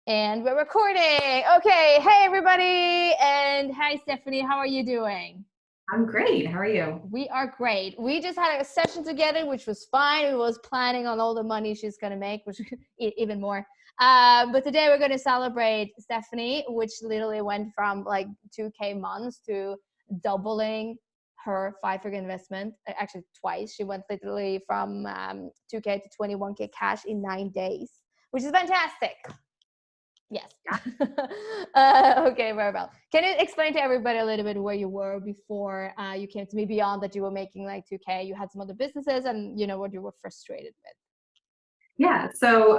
And we're recording. Okay. Hey, everybody. And hi, Stephanie. How are you doing? I'm great. How are you? We are great. We just had a session together, which was fine. We was planning on all the money she's going to make, which even more. But today we're going to celebrate Stephanie, which literally went from like 2K months to doubling her five-figure investment. Actually, twice. She went literally from 2K to 21K cash in 9 days, which is fantastic. Yes. Yeah. Okay, very well. Can you explain to everybody a little bit where you were before you came to me, beyond that you were making like 2K, you had some other businesses, and you know what you were frustrated with? Yeah. So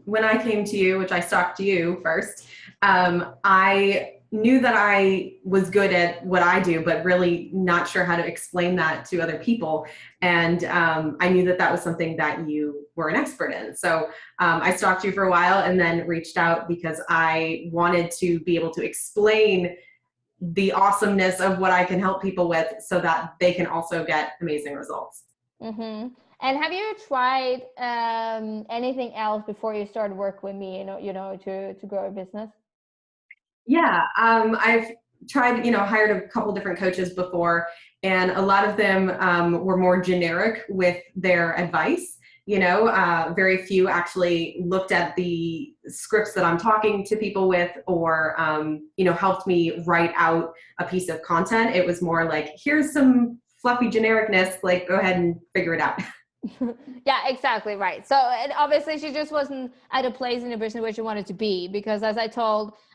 when I came to you, which I stalked you first, I knew that I was good at what I do, but really not sure how to explain that to other people. And I knew that that was something that you were an expert in. So I stalked you for a while and then reached out because I wanted to be able to explain the awesomeness of what I can help people with so that they can also get amazing results. Mm-hmm. And have you tried anything else before you started work with me, to grow a business? Yeah, I've tried, hired a couple different coaches before, and a lot of them were more generic with their advice. Very few actually looked at the scripts that I'm talking to people with, or helped me write out a piece of content. It was more like, here's some fluffy genericness, like go ahead and figure it out. Yeah, exactly right. So, and obviously she just wasn't at a place in the business where she wanted to be, because as I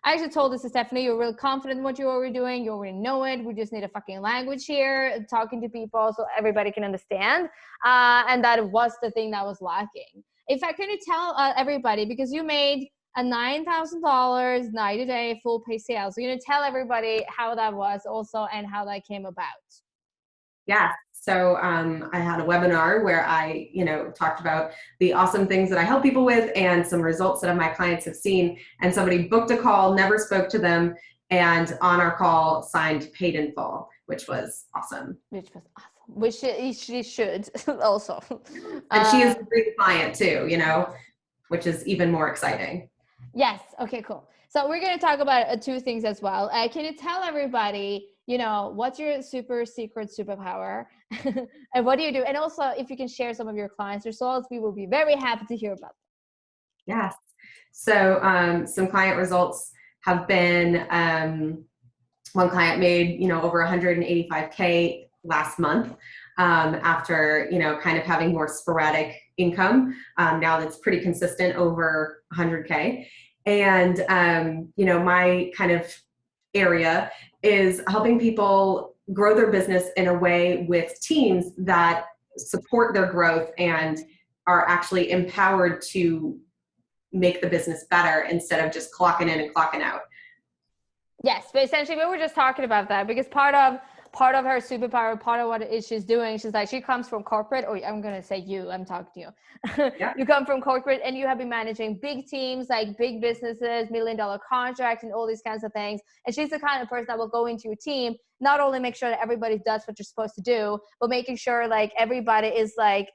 actually told this to Stephanie, you're real confident in what you're already doing. You already know it. We just need a fucking language here, talking to people so everybody can understand. And that was the thing that was lacking. In fact, can you tell everybody, because you made a $9,000 90-day full pay sale. So you're going to tell everybody how that was also and how that came about. Yeah. So I had a webinar where I, talked about the awesome things that I help people with and some results that my clients have seen. And somebody booked a call, never spoke to them, and on our call signed paid in full, which was awesome. Which was awesome. Which she should also. And she is Uh, a great client too, which is even more exciting. yes. Okay, cool. So we're going to talk about two things as well. Can you tell everybody, what's your super secret superpower and what do you do? And also, if you can share some of your clients' results, we will be very happy to hear about Yes. So some client results have been one client made, over 185K last month after, kind of having more sporadic income. Now that's pretty consistent over 100K. And, my kind of area is helping people grow their business in a way with teams that support their growth and are actually empowered to make the business better instead of just clocking in and clocking out. Yes, but essentially we were just talking about that because part of her superpower, part of what it is she's doing, she's like, she comes from corporate, or I'm gonna say I'm talking to you. Yeah. You come from corporate and you have been managing big teams, like big businesses, $1 million contracts, and all these kinds of things. And she's the kind of person that will go into a team, not only make sure that everybody does what you're supposed to do, but making sure like everybody is like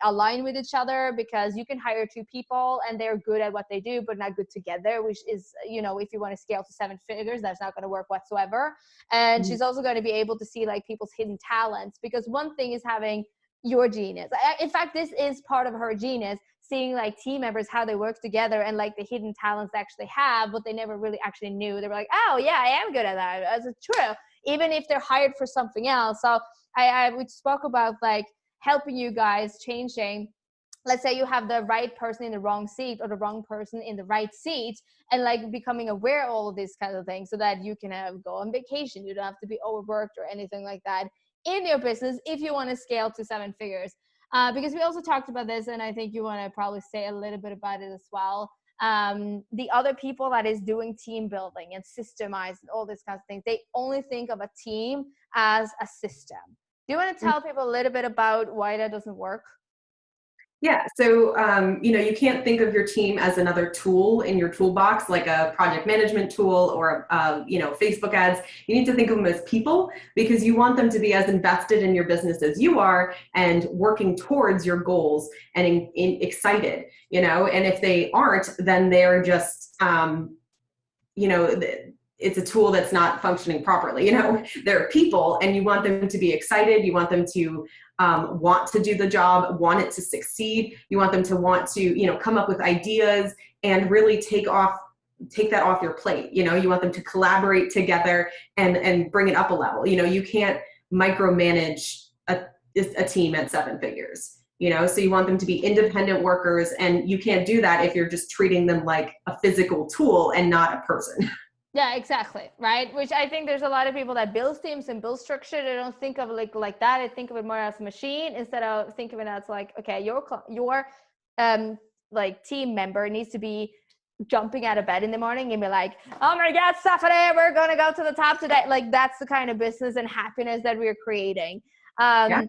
aligned with each other, because you can hire two people and they're good at what they do but not good together, which is, if you want to scale to seven figures, that's not going to work whatsoever. And she's also going to be able to see like people's hidden talents, because one thing is having your genius. In fact, this is part of her genius, seeing like team members, how they work together, and like the hidden talents they actually have, but they never really actually knew. They were like, oh yeah, I am good at that. That's true. Even if they're hired for something else. So we spoke about like helping you guys changing. Let's say you have the right person in the wrong seat or the wrong person in the right seat, and like becoming aware of all of these kinds of things so that you can go on vacation. You don't have to be overworked or anything like that in your business if you want to scale to seven figures. Because we also talked about this, and I think you want to probably say a little bit about it as well. The other people that is doing team building and systemized and all these kinds of things, they only think of a team as a system. Do you want to tell people a little bit about why that doesn't work? Yeah. So, you can't think of your team as another tool in your toolbox, like a project management tool or, Facebook ads. You need to think of them as people, because you want them to be as invested in your business as you are and working towards your goals and excited, and if they aren't, then they're just, it's a tool that's not functioning properly. They're people, and you want them to be excited. You want them to want to do the job, want it to succeed. You want them to want to, come up with ideas and really take that off your plate. You want them to collaborate together and bring it up a level. You can't micromanage a team at 7 figures. So you want them to be independent workers, and you can't do that if you're just treating them like a physical tool and not a person. Yeah, exactly. Right. Which I think there's a lot of people that build teams and build structure. They don't think of it like that. They think of it more as a machine instead of think of it as like, okay, your like team member needs to be jumping out of bed in the morning and be like, oh my God, Stephanie, we're going to go to the top today. Like that's the kind of business and happiness that we're creating. Yeah.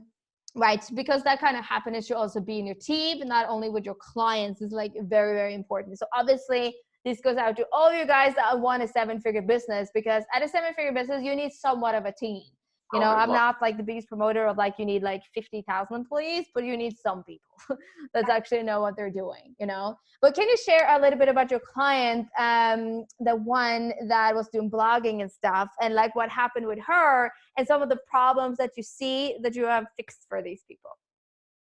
Right. Because that kind of happiness should also be in your team and not only with your clients is like very, very important. So obviously this goes out to all you guys that want a 7-figure business, because at a 7-figure business, you need somewhat of a team. I'm not like the biggest promoter of like, you need like 50,000 employees, but you need some people that actually know what they're doing, But can you share a little bit about your client, the one that was doing blogging and stuff, and like what happened with her and some of the problems that you see that you have fixed for these people?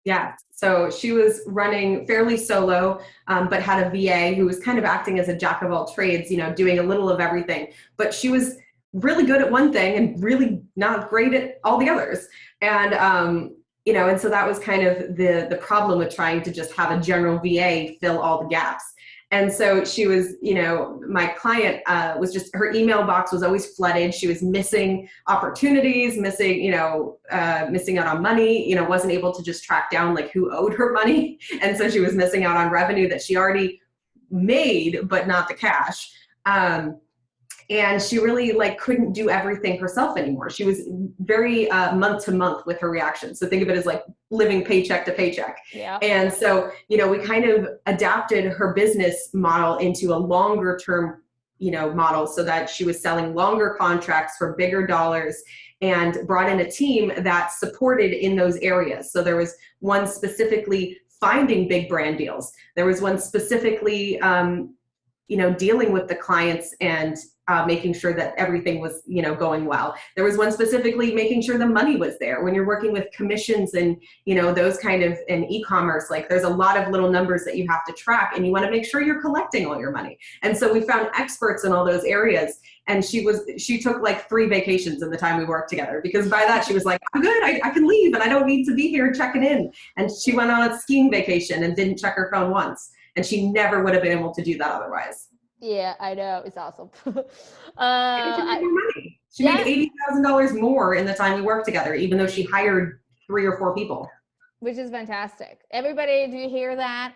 Yeah, so she was running fairly solo, but had a VA who was kind of acting as a jack of all trades, doing a little of everything. But she was really good at one thing and really not great at all the others. And, and so that was kind of the problem with trying to just have a general VA fill all the gaps. And so she was, my client was just, her email box was always flooded. She was missing opportunities, missing out on money, wasn't able to just track down like who owed her money. And so she was missing out on revenue that she already made, but not the cash. And she really like couldn't do everything herself anymore. She was very month to month with her reactions. So think of it as like living paycheck to paycheck. Yeah. And so, we kind of adapted her business model into a longer term, model, so that she was selling longer contracts for bigger dollars, and brought in a team that supported in those areas. So there was one specifically finding big brand deals. There was one specifically, dealing with the clients and making sure that everything was, going well. There was one specifically making sure the money was there. When you're working with commissions and, those kind of, and e-commerce, like there's a lot of little numbers that you have to track, and you want to make sure you're collecting all your money. And so we found experts in all those areas. And she took like 3 vacations in the time we worked together, because by that she was like, I'm good, I can leave and I don't need to be here checking in. And she went on a skiing vacation and didn't check her phone once. And she never would have been able to do that otherwise. Yeah, I know. It's awesome. And she made more money. She made $80,000 more in the time we worked together, even though she hired 3 or 4 people. Which is fantastic. Everybody, do you hear that?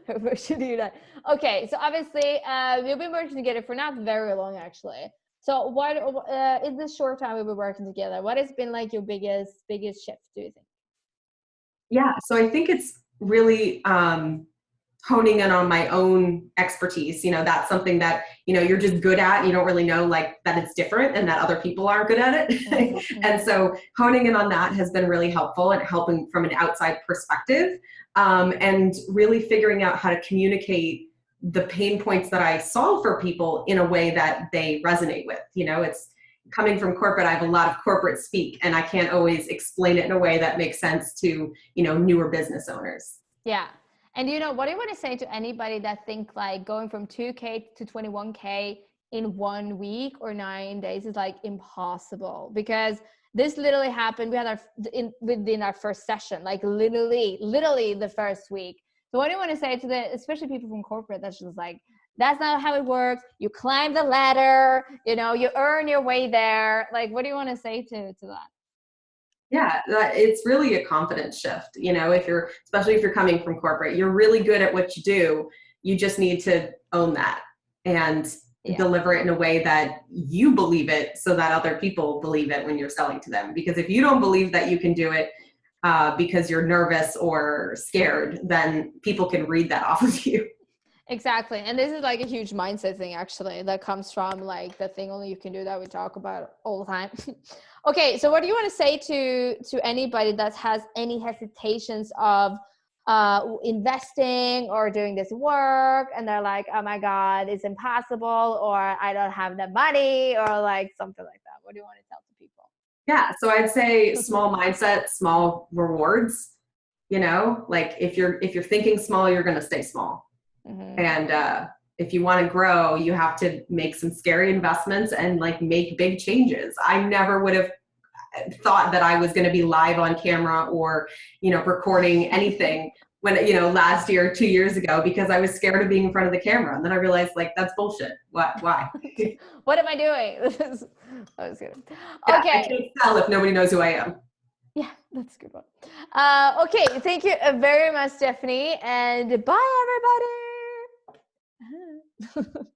Everybody should do that. Okay, so obviously, we've been working together for not very long, actually. So what in this short time we've been working together, what has been like your biggest shift, do you think? Yeah, so I think it's really honing in on my own expertise. That's something that, you're just good at. You don't really know like that it's different and that other people aren't good at it. And so honing in on that has been really helpful and helping from an outside perspective, and really figuring out how to communicate the pain points that I solve for people in a way that they resonate with. It's coming from corporate. I have a lot of corporate speak, and I can't always explain it in a way that makes sense to, newer business owners. Yeah. And what do you want to say to anybody that think like going from 2K to 21K in 1 week or 9 days is like impossible? Because this literally happened. We had within our first session, like literally the first week. So what do you want to say to especially people from corporate that's just like, that's not how it works. You climb the ladder, you earn your way there. Like, what do you want to say to that? Yeah, it's really a confidence shift. Especially if you're coming from corporate, you're really good at what you do. You just need to own that and deliver it in a way that you believe it, so that other people believe it when you're selling to them. Because if you don't believe that you can do it, because you're nervous or scared, then people can read that off of you. Exactly. And this is like a huge mindset thing, actually, that comes from like the thing only you can do that we talk about all the time. Okay. So what do you want to say to anybody that has any hesitations of investing or doing this work, and they're like, oh my God, it's impossible, or I don't have the money, or like something like that? What do you want to tell to people? Yeah. So I'd say small mindset, small rewards, like if you're thinking small, you're going to stay small. Mm-hmm. And if you want to grow, you have to make some scary investments and like make big changes. I never would have thought that I was going to be live on camera or, recording anything when, last year, 2 years ago, because I was scared of being in front of the camera. And then I realized like, that's bullshit. Why? What am I doing? That was good. Yeah, Okay. I can't tell if nobody knows who I am. Yeah, that's a good one. Okay. Thank you very much, Stephanie. And bye, everybody.